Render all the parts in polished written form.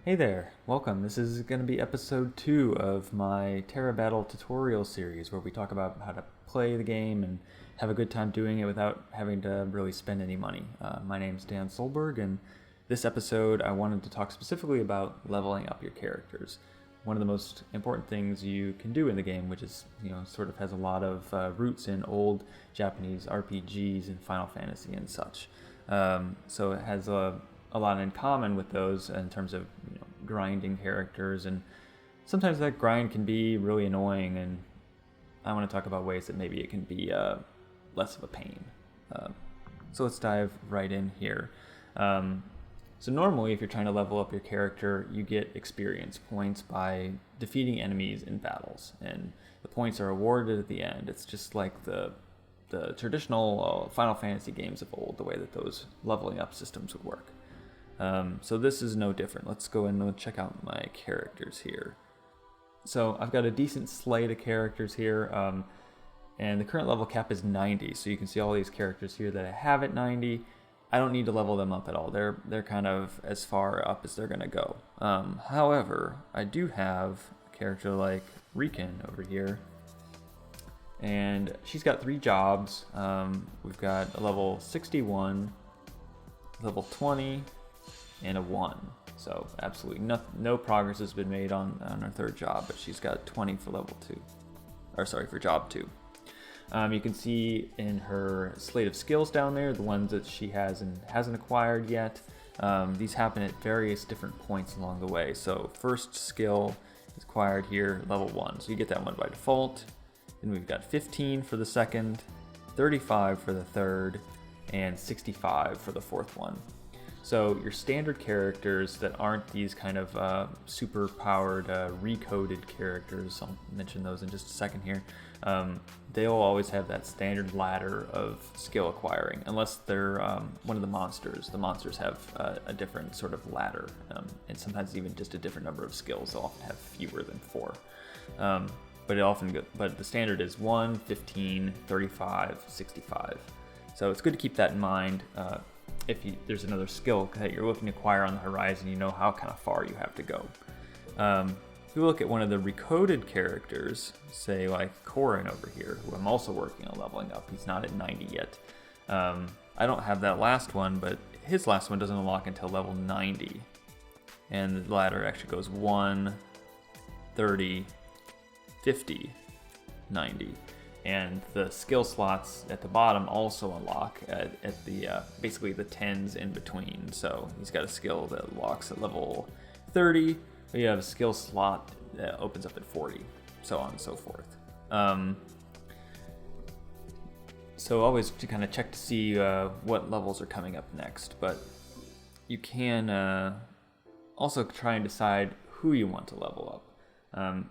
Hey there, welcome. This is going to be episode 2 of my Terra Battle tutorial series where we talk about how to play the game and have a good time doing it without having to really spend any money. My name's Dan Solberg, and this episode I wanted to talk specifically about leveling up your characters. One of the most important things you can do in the game, which is, sort of has a lot of roots in old Japanese RPGs and Final Fantasy and such. So it has a lot in common with those in terms of grinding characters, and sometimes that grind can be really annoying, and I want to talk about ways that maybe it can be less of a pain. So let's dive right in here. So normally if you're trying to level up your character, you get experience points by defeating enemies in battles, and the points are awarded at the end. It's just like the traditional Final Fantasy games of old, the way that those leveling up systems would work. So this is no different. Let's go and check out my characters here. So I've got a decent slate of characters here, and the current level cap is 90. So you can see all these characters here that I have at 90. I don't need to level them up at all. They're kind of as far up as they're gonna go. However, I do have a character like Riken over here, and she's got 3 jobs. We've got a level 61, level 20, and a 1. So absolutely no progress has been made on her 3rd job, but she's got 20 for level 2. For job 2. You can see in her slate of skills down there, the ones that she has and hasn't acquired yet. These happen at various different points along the way. So first skill is acquired here, level 1. So you get that one by default. Then we've got 15 for the 2nd, 35 for the 3rd, and 65 for the 4th one. So your standard characters that aren't these kind of super powered recoded characters, I'll mention those in just a second here, they'll always have that standard ladder of skill acquiring, unless they're one of the monsters. The monsters have a different sort of ladder, and sometimes even just a different number of skills. They'll often have fewer than 4. But the standard is 1, 15, 35, 65. So it's good to keep that in mind. If there's another skill that you're looking to acquire on the horizon, you know how kind of far you have to go. If we look at one of the recoded characters, say like Corin over here, who I'm also working on leveling up. He's not at 90 yet. I don't have that last one, but his last one doesn't unlock until level 90. And the ladder actually goes 1, 30, 50, 90. And the skill slots at the bottom also unlock at the basically the 10s in between. So he's got a skill that unlocks at level 30, but you have a skill slot that opens up at 40, so on and so forth. So always to kind of check to see what levels are coming up next, but you can also try and decide who you want to level up.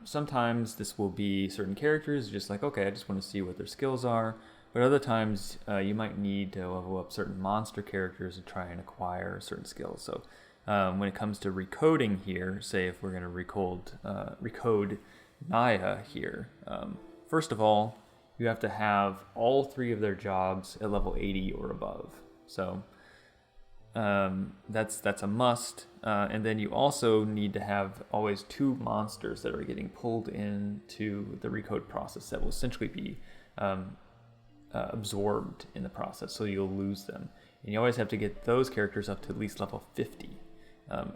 Sometimes this will be certain characters, just like, okay, I just want to see what their skills are. But other times you might need to level up certain monster characters and try and acquire certain skills. So when it comes to recoding here, say if we're going to recode Naya here, first of all, you have to have all 3 of their jobs at level 80 or above. So that's a must, and then you also need to have always 2 monsters that are getting pulled into the recode process that will essentially be absorbed in the process, so you'll lose them. And you always have to get those characters up to at least level 50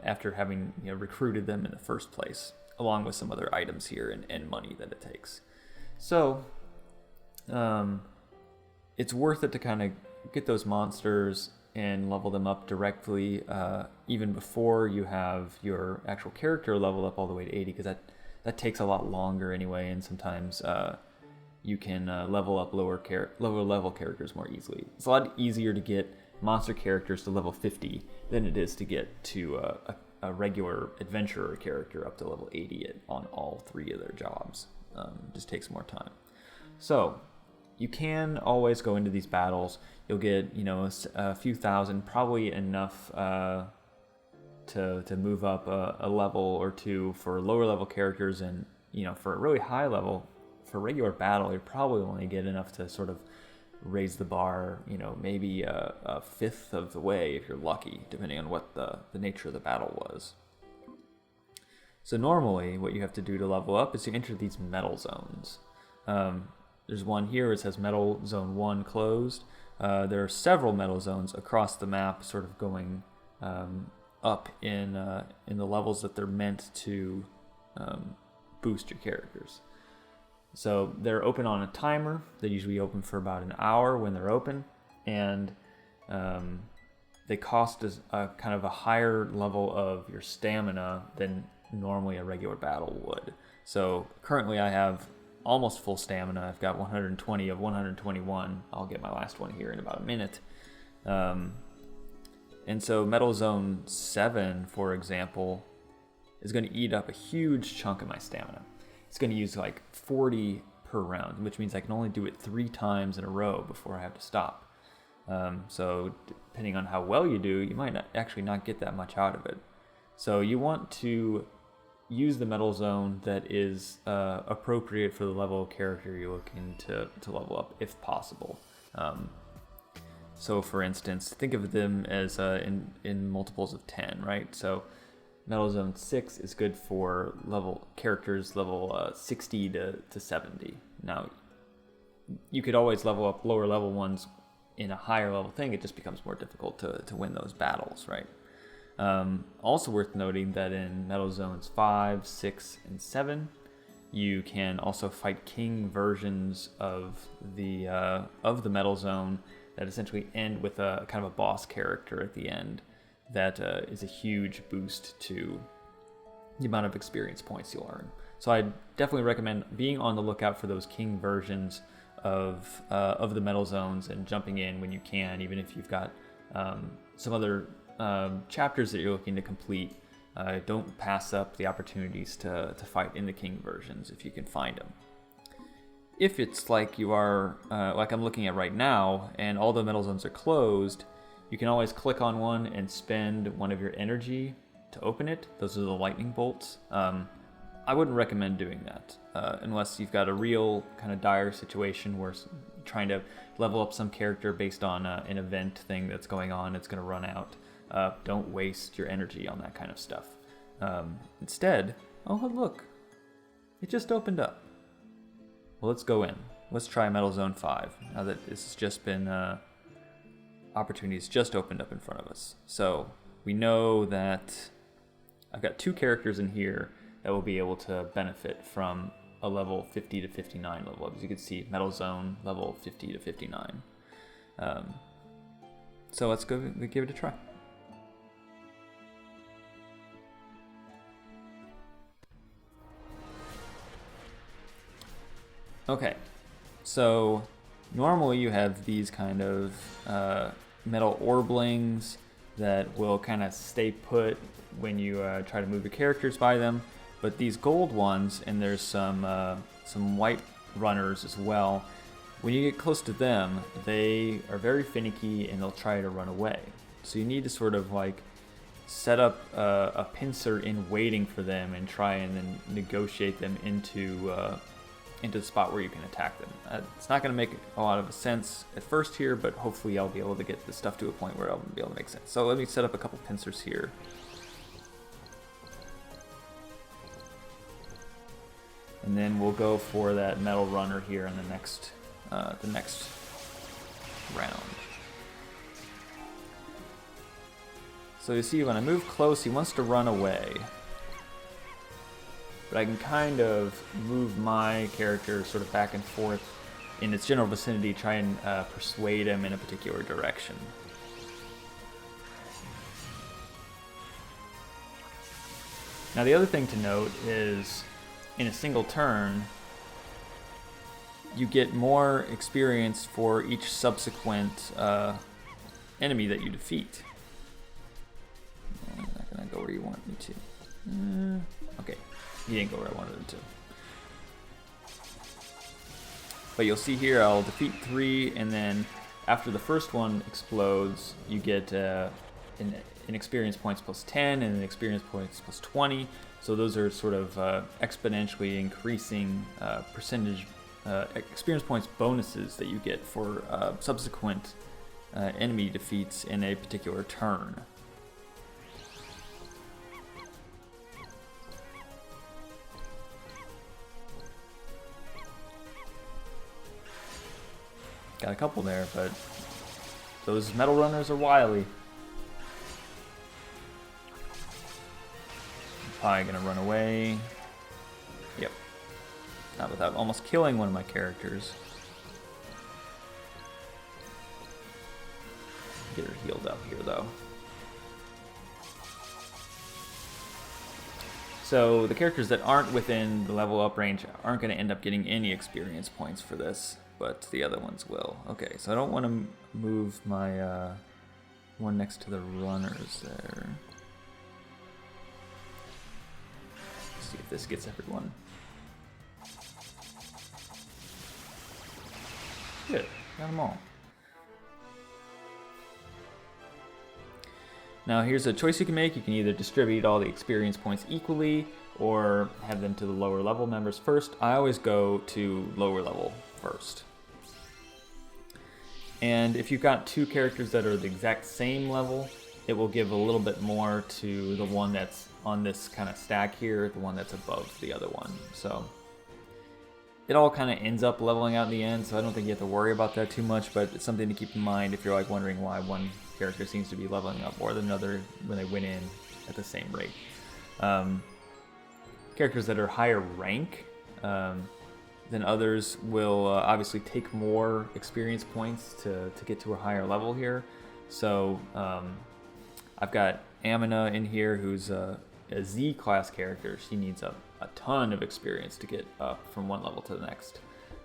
after having recruited them in the first place, along with some other items here and money that it takes. So it's worth it to kind of get those monsters and level them up directly even before you have your actual character leveled up all the way to 80, because that takes a lot longer anyway, and sometimes you can level up lower level characters more easily. It's a lot easier to get monster characters to level 50 than it is to get to a regular adventurer character up to level 80 on all 3 of their jobs. It just takes more time. So you can always go into these battles. You'll get, a few thousand, probably enough to move up a level or 2 for lower level characters, and for a really high level, for regular battle, you probably only get enough to sort of raise the bar, maybe a fifth of the way if you're lucky, depending on what the nature of the battle was. So normally what you have to do to level up is you enter these metal zones. There's one here where it says Metal Zone 1 closed. There are several metal zones across the map sort of going up in the levels that they're meant to boost your characters. So they're open on a timer. They usually open for about an hour when they're open, and they cost a kind of a higher level of your stamina than normally a regular battle would. So currently I have almost full stamina. I've got 120 of 121. I'll get my last one here in about a minute. And so Metal Zone 7, for example, is going to eat up a huge chunk of my stamina. It's going to use like 40 per round, which means I can only do it 3 times in a row before I have to stop. So depending on how well you do, you might actually not get that much out of it. So you want to use the metal zone that is appropriate for the level of character you're looking to level up, if possible. So for instance, think of them as in multiples of 10, right? So Metal Zone 6 is good for characters level 60 to 70. Now, you could always level up lower level ones in a higher level thing. It just becomes more difficult to win those battles, right? Also worth noting that in Metal Zones 5, 6, and 7, you can also fight king versions of the Metal Zone that essentially end with a kind of a boss character at the end that is a huge boost to the amount of experience points you'll earn. So I definitely recommend being on the lookout for those king versions of the Metal Zones and jumping in when you can, even if you've got some other chapters that you're looking to complete. Don't pass up the opportunities to fight in the king versions if you can find them. If it's like you are, like I'm looking at right now, and all the metal zones are closed, you can always click on one and spend one of your energy to open it. Those are the lightning bolts. I wouldn't recommend doing that unless you've got a real kind of dire situation where trying to level up some character based on an event thing that's going on, it's going to run out. Don't waste your energy on that kind of stuff. Instead, oh look, it just opened up. Well, let's go in. Let's try Metal Zone 5, now that this has just been, opportunities just opened up in front of us. So, we know that I've got 2 characters in here that will be able to benefit from a level 50 to 59 level up. As you can see, Metal Zone level 50 to 59. So let's go give it a try. Okay, so normally you have these kind of metal orblings that will kind of stay put when you try to move your characters by them, but these gold ones, and there's some white runners as well, when you get close to them, they are very finicky and they'll try to run away. So you need to sort of like set up a pincer in waiting for them and try and then negotiate them into the spot where you can attack them. It's not going to make a lot of sense at first here, but hopefully I'll be able to get the stuff to a point where I'll be able to make sense. So let me set up a couple pincers here. And then we'll go for that metal runner here in the next round. So you see when I move close, he wants to run away. But I can kind of move my character sort of back and forth in its general vicinity, try and persuade him in a particular direction. Now the other thing to note is, in a single turn, you get more experience for each subsequent enemy that you defeat. I'm not going to go where you want me to. Okay. He didn't go where I wanted him to. But you'll see here I'll defeat 3, and then after the first one explodes, you get an experience points plus 10 and an experience points plus 20. So those are sort of exponentially increasing percentage experience points bonuses that you get for subsequent enemy defeats in a particular turn. Got a couple there, but those metal runners are wily. Probably gonna run away. Yep. Not without almost killing one of my characters. Get her healed up here, though. So the characters that aren't within the level up range aren't going to end up getting any experience points for this, but the other ones will. Okay, so I don't want to move my one next to the runners there. Let's see if this gets everyone. Good, got them all. Now here's a choice you can make. You can either distribute all the experience points equally or have them to the lower level members first. I always go to lower level first. And if you've got two characters that are the exact same level, it will give a little bit more to the one that's on this kind of stack here, the one that's above the other one. So it all kind of ends up leveling out in the end, so I don't think you have to worry about that too much, but it's something to keep in mind if you're like wondering why one character seems to be leveling up more than another when they went in at the same rate. Characters that are higher rank than others will obviously take more experience points to get to a higher level here. So I've got Amina in here, who's a Z class character. She needs a ton of experience to get up from one level to the next.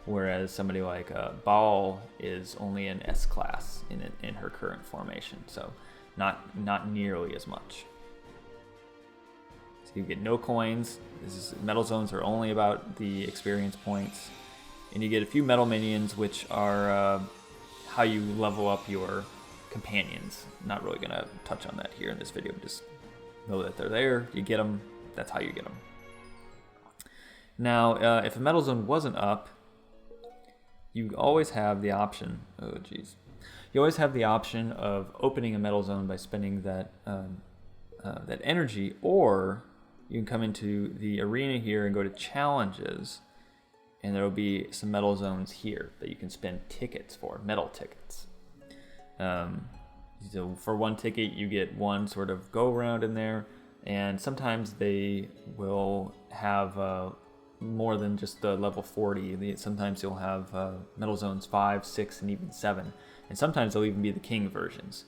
Whereas somebody like Baal is only an S class in her current formation, so not nearly as much. So you get no coins. Metal zones are only about the experience points, and you get a few metal minions, which are how you level up your companions. Not really gonna touch on that here in this video. Just know that they're there. You get them. That's how you get them. Now, if a metal zone wasn't up, you always have the option, you always have the option of opening a metal zone by spending that that energy, or you can come into the arena here and go to challenges, and there will be some metal zones here that you can spend tickets for, metal tickets. So for one ticket, you get one sort of go around in there, and sometimes they will have more than just the level 40. Sometimes you'll have metal zones 5, 6, and even 7. And sometimes they'll even be the king versions.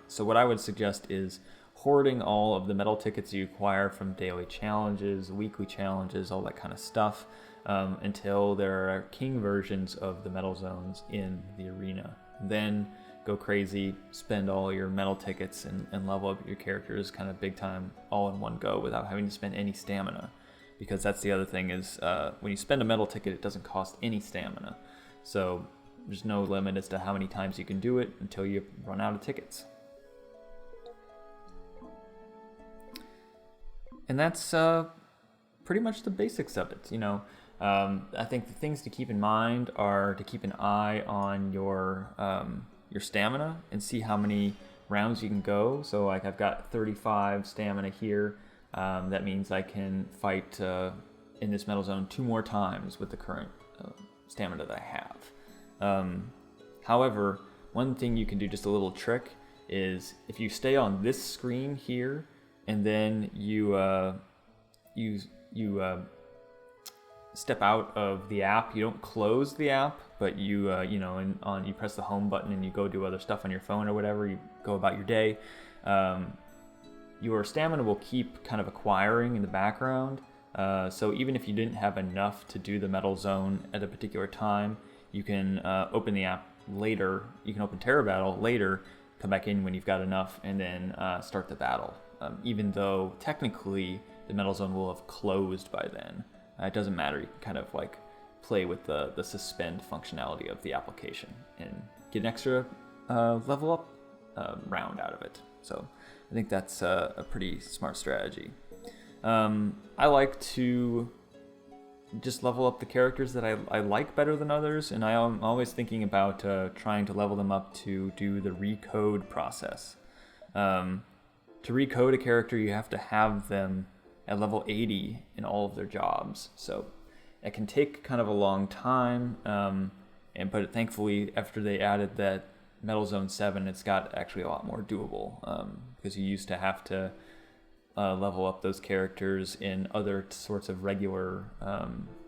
So what I would suggest is hoarding all of the metal tickets you acquire from daily challenges, weekly challenges, all that kind of stuff, until there are king versions of the metal zones in the arena. Then go crazy, spend all your metal tickets, and level up your characters kind of big time all in one go without having to spend any stamina. Because that's the other thing is when you spend a metal ticket, it doesn't cost any stamina. So there's no limit as to how many times you can do it until you run out of tickets. And that's pretty much the basics of it. You know, I think the things to keep in mind are to keep an eye on your stamina and see how many rounds you can go. So like I've got 35 stamina here. That means I can fight in this metal zone 2 more times with the current stamina that I have. However, one thing you can do, just a little trick, is if you stay on this screen here and then you step out of the app, you don't close the app, but you you press the home button and you go do other stuff on your phone or whatever, you go about your day. Your stamina will keep kind of acquiring in the background. So even if you didn't have enough to do the metal zone at a particular time, you can open the app later. You can open Terra Battle later, come back in when you've got enough, and then start the battle. Even though technically the metal zone will have closed by then. It doesn't matter. You can kind of like play with the suspend functionality of the application and get an extra level up round out of it. So I think that's a pretty smart strategy. I like to just level up the characters that I like better than others, and I'm always thinking about trying to level them up to do the recode process. To recode a character, you have to have them at level 80 in all of their jobs. So it can take kind of a long time, But thankfully, after they added that Metal Zone 7, it's got actually a lot more doable, because you used to have to level up those characters in other sorts of regular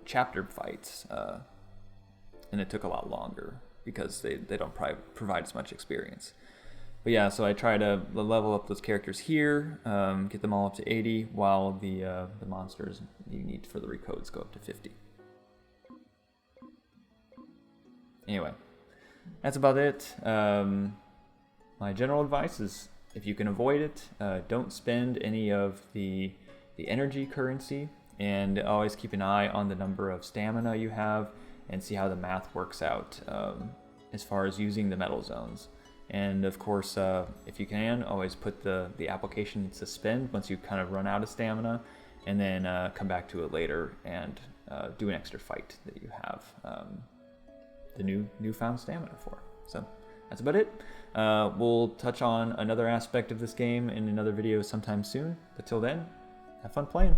chapter fights, and it took a lot longer because they don't provide as much experience. But yeah, so I try to level up those characters here, get them all up to 80, while the monsters you need for the recodes go up to 50. Anyway, that's about it. My general advice is, if you can avoid it, don't spend any of the energy currency, and always keep an eye on the number of stamina you have and see how the math works out as far as using the metal zones. And of course, if you can, always put the application in suspend once you kind of run out of stamina, and then come back to it later and do an extra fight that you have the newfound stamina for. So that's about it. We'll touch on another aspect of this game in another video sometime soon. But till then, have fun playing.